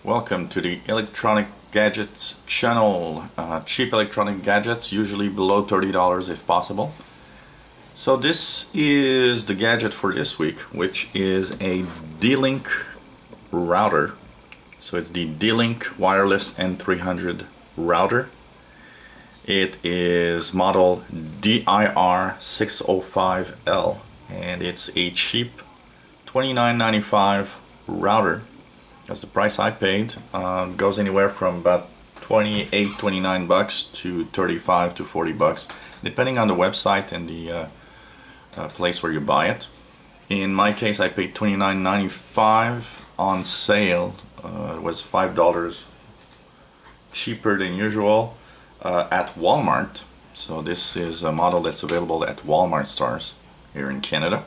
Welcome to the Electronic Gadgets channel. Cheap electronic gadgets, usually below $30 if possible. So this is the gadget for this week, which is a D-link router. So it's the D-link wireless N300 router. It is model DIR605L and it's a cheap $29.95 router. That's the price I paid. Goes anywhere from about 29 bucks to 35 to 40 bucks, depending on the website and the place where you buy it. In my case, I paid $29.95 on sale. It was $5 cheaper than usual at Walmart. So this is a model that's available at Walmart stores here in Canada.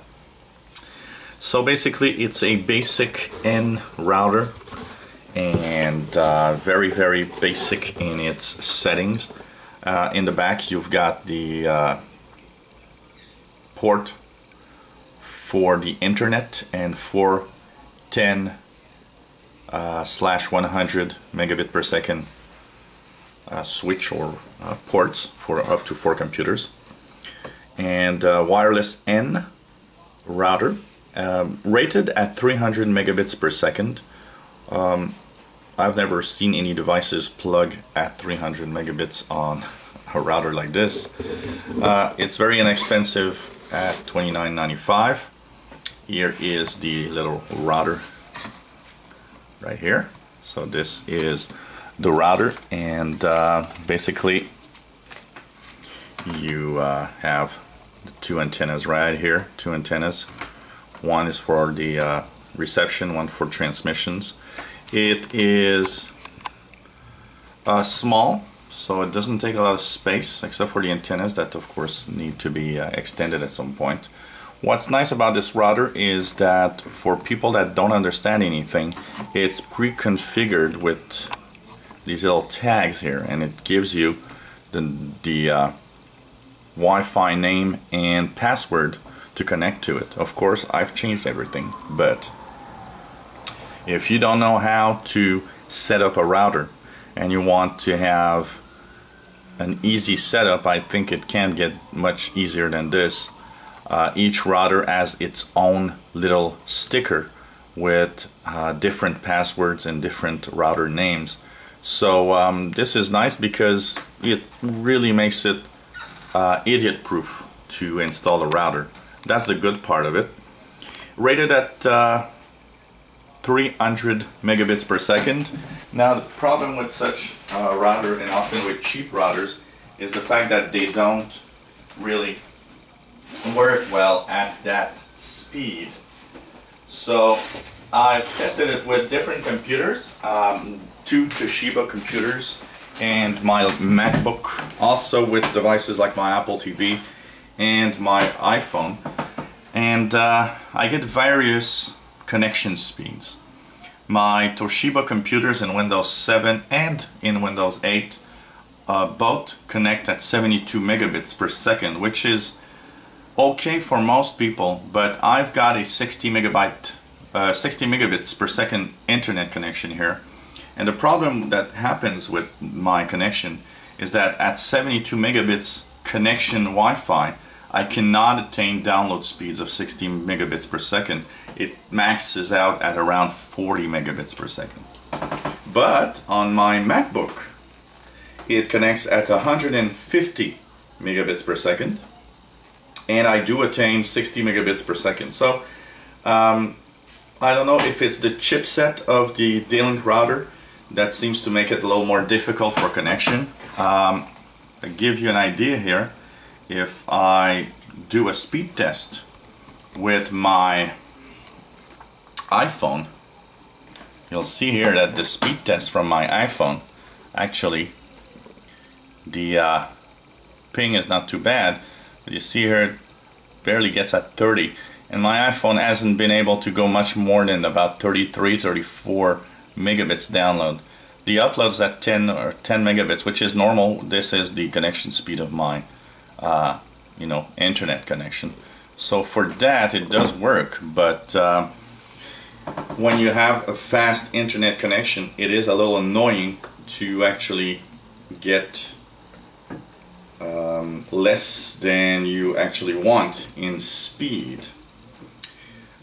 So basically it's a basic N router and very basic in its settings. In the back you've got the port for the internet and 410/100 megabit per second switch or ports for up to 4 computers, and wireless N router. Rated at 300 megabits per second. I've never seen any devices plug at 300 megabits on a router like this. It's very inexpensive at $29.95. Here is the little router right here. So this is the router, and basically you have the 2 antennas right here, 2 antennas. One is for the reception, one for transmissions. It is small, so it doesn't take a lot of space, except for the antennas that of course need to be extended at some point. What's nice about this router is that for people that don't understand anything, it's pre-configured with these little tags here, and it gives you the Wi-Fi name and password to connect to it. Of course, I've changed everything, but if you don't know how to set up a router and you want to have an easy setup, I think it can't get much easier than this. Each router has its own little sticker with different passwords and different router names. So this is nice because it really makes it idiot-proof to install a router. That's the good part of it. Rated at 300 megabits per second. Now the problem with such a router, and often with cheap routers, is the fact that they don't really work well at that speed. So I've tested it with different computers, 2 Toshiba computers and my MacBook, also with devices like my Apple TV and my iPhone, and I get various connection speeds. My Toshiba computers in Windows 7 and in Windows 8 both connect at 72 megabits per second, which is okay for most people, but I've got a 60 megabits per second internet connection here, and the problem that happens with my connection is that at 72 megabits connection Wi-Fi, I cannot attain download speeds of 60 megabits per second. It maxes out at around 40 megabits per second. But on my MacBook, it connects at 150 megabits per second, and I do attain 60 megabits per second. So I don't know if it's the chipset of the D-link router that seems to make it a little more difficult for connection. To give you an idea here, if I do a speed test with my iPhone, you'll see here that the speed test from my iPhone, actually the ping is not too bad, but you see here it barely gets at 30, and my iPhone hasn't been able to go much more than about 33-34 megabits download. The upload is at 10 megabits, which is normal. This is the connection speed of my internet connection. So for that it does work, but when you have a fast internet connection, it is a little annoying to actually get less than you actually want in speed.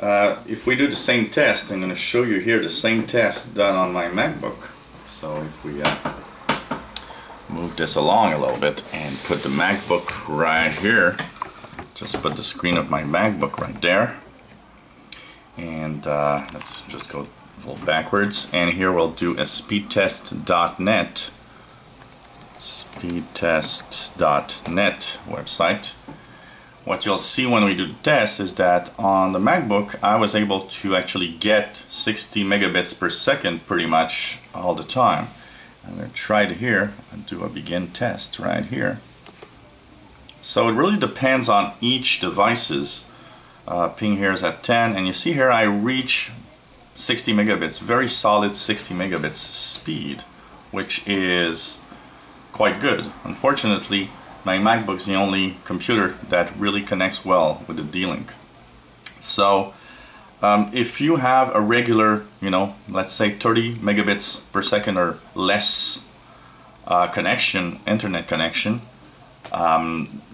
If we do the same test, I'm going to show you here the same test done on my MacBook. So if we move this along a little bit and put the MacBook right here, just put the screen of my MacBook right there, and let's just go a little backwards, and here we'll do a speedtest.net website. What you'll see when we do the test is that on the MacBook I was able to actually get 60 megabits per second pretty much all the time. I'm going to try it here and do a begin test right here. So it really depends on each device's. Ping here is at 10, and you see here I reach 60 megabits, very solid 60 megabits speed, which is quite good. Unfortunately, my MacBook's the only computer that really connects well with the D-Link. So if you have a regular, let's say 30 megabits per second or less connection, internet connection,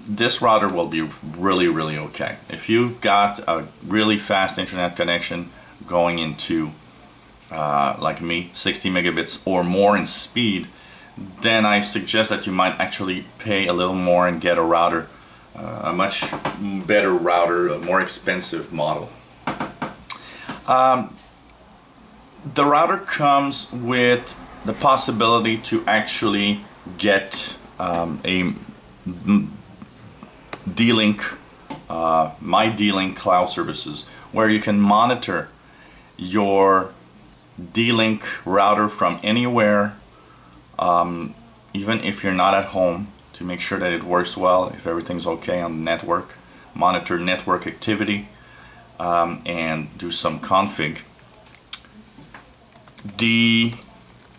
this router will be really okay. If you've got a really fast internet connection going into, like me, 60 megabits or more in speed, then I suggest that you might actually pay a little more and get a router, a much better router, a more expensive model. The router comes with the possibility to actually get a D-Link, my D-Link cloud services, where you can monitor your D-Link router from anywhere, even if you're not at home, to make sure that it works well, if everything's okay on the network, monitor network activity, and do some config. The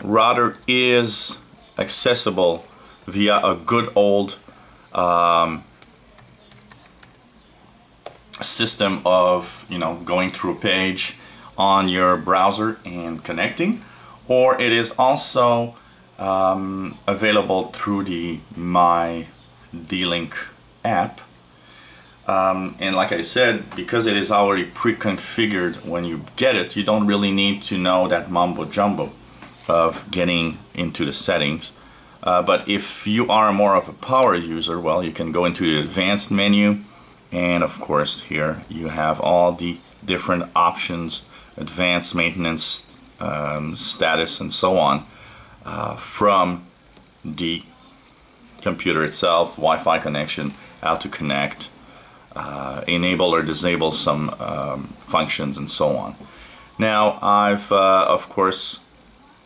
router is accessible via a good old system of going through a page on your browser and connecting, or it is also available through the My D-Link app, and like I said, because it is already pre-configured when you get it, you don't really need to know that mumbo jumbo of getting into the settings. But if you are more of a power user, well, you can go into the advanced menu, and of course here you have all the different options, advanced maintenance, status, and so on, from the computer itself, Wi-Fi connection, how to connect, enable or disable some functions, and so on. Now I've of course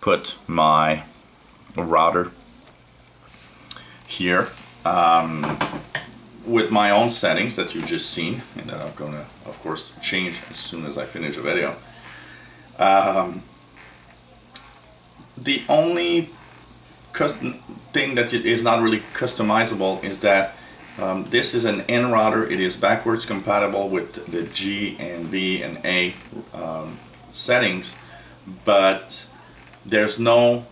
put my router here with my own settings that you've just seen, and that I'm gonna of course change as soon as I finish the video. The only thing that is not really customizable is that this is an N router. It is backwards compatible with the G and B and A settings, but there's no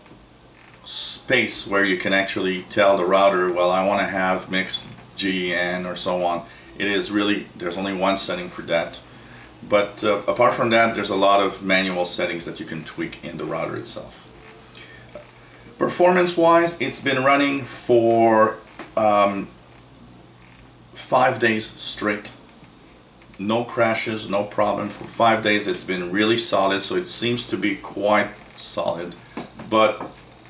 space where you can actually tell the router, well, I want to have mixed G, N, or so on. It is really, there's only one setting for that. But apart from that, there's a lot of manual settings that you can tweak in the router itself. Performance-wise, it's been running for 5 days straight. No crashes, no problem. For 5 days it's been really solid, so it seems to be quite solid. But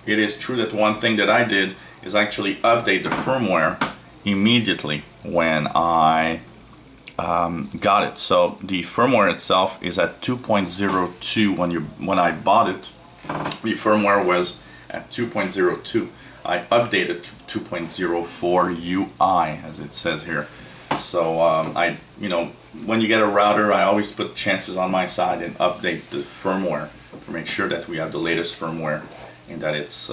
it is true that one thing that I did is actually update the firmware immediately when I got it. So the firmware itself is at 2.02. When I bought it, the firmware was at 2.02. I updated to 2.04 UI, as it says here. So when you get a router, I always put chances on my side and update the firmware to make sure that we have the latest firmware and that it's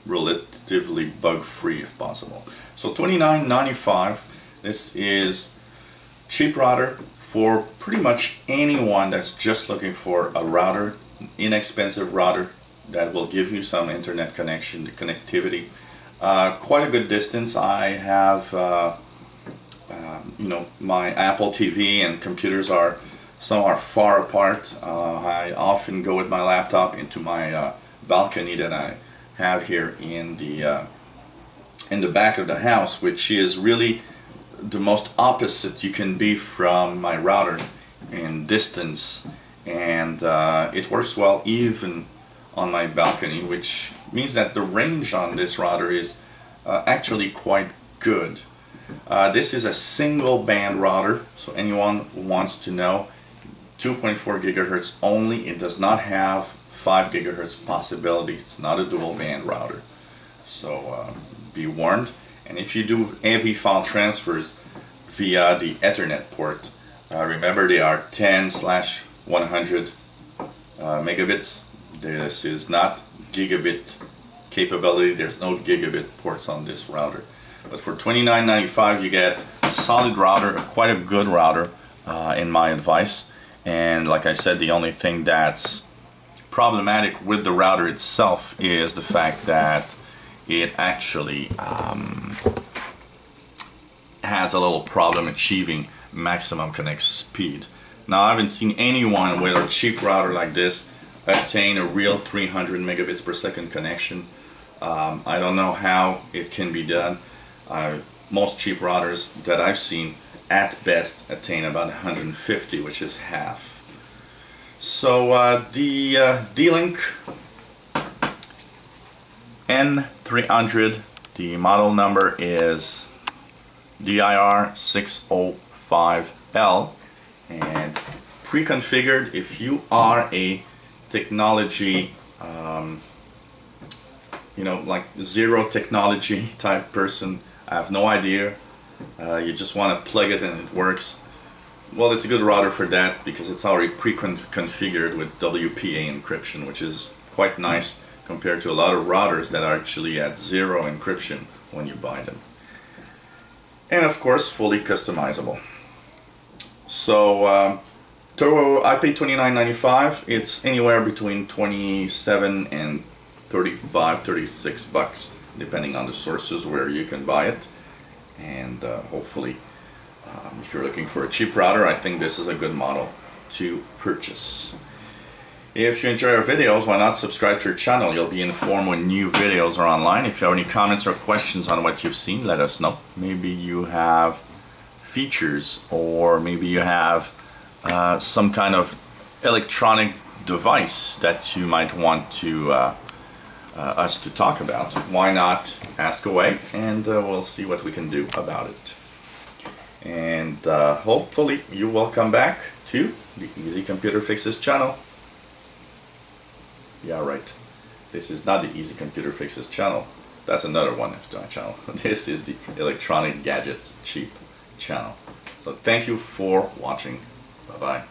relatively bug-free if possible. So $29.95. This is cheap router for pretty much anyone that's just looking for a router, inexpensive router that will give you some internet connection, connectivity. Quite a good distance. I have, you know, my Apple TV and computers some are far apart. I often go with my laptop into my balcony that I have here in the back of the house, which is really the most opposite you can be from my router in distance, and it works well even on my balcony, which means that the range on this router is actually quite good. This is a single band router, so anyone who wants to know, 2.4 gigahertz only. It does not have 5 gigahertz possibilities. It's not a dual band router, so be warned. And if you do heavy file transfers via the Ethernet port, remember they are 10/100 megabits. This is not gigabit capability. There's no gigabit ports on this router. But for $29.95 you get a solid router, quite a good router in my advice. And like I said, the only thing that's problematic with the router itself is the fact that it actually has a little problem achieving maximum connect speed. Now, I haven't seen anyone with a cheap router like this attain a real 300 megabits per second connection. I don't know how it can be done. Most cheap routers that I've seen at best attain about 150, which is half. So the D-link N300, the model number is DIR605L, and pre-configured. If you are a technology, you know, like zero technology type person, I have no idea, you just want to plug it and it works, well, it's a good router for that because it's already pre-configured with WPA encryption, which is quite nice compared to a lot of routers that are actually at zero encryption when you buy them. And of course, fully customizable. So I paid $29.95. It's anywhere between 27 and 35, 36 bucks, depending on the sources where you can buy it. And hopefully, if you're looking for a cheap router, I think this is a good model to purchase. If you enjoy our videos, why not subscribe to our channel? You'll be informed when new videos are online. If you have any comments or questions on what you've seen, let us know. Maybe you have features, or maybe you have some kind of electronic device that you might want to us to talk about. Why not ask away, and we'll see what we can do about it. And hopefully you will come back to the Easy Computer Fixes channel. Yeah, right. This is not the Easy Computer Fixes channel. That's another one of my channel. This is the Electronic Gadgets Cheap channel. So thank you for watching. Bye-bye.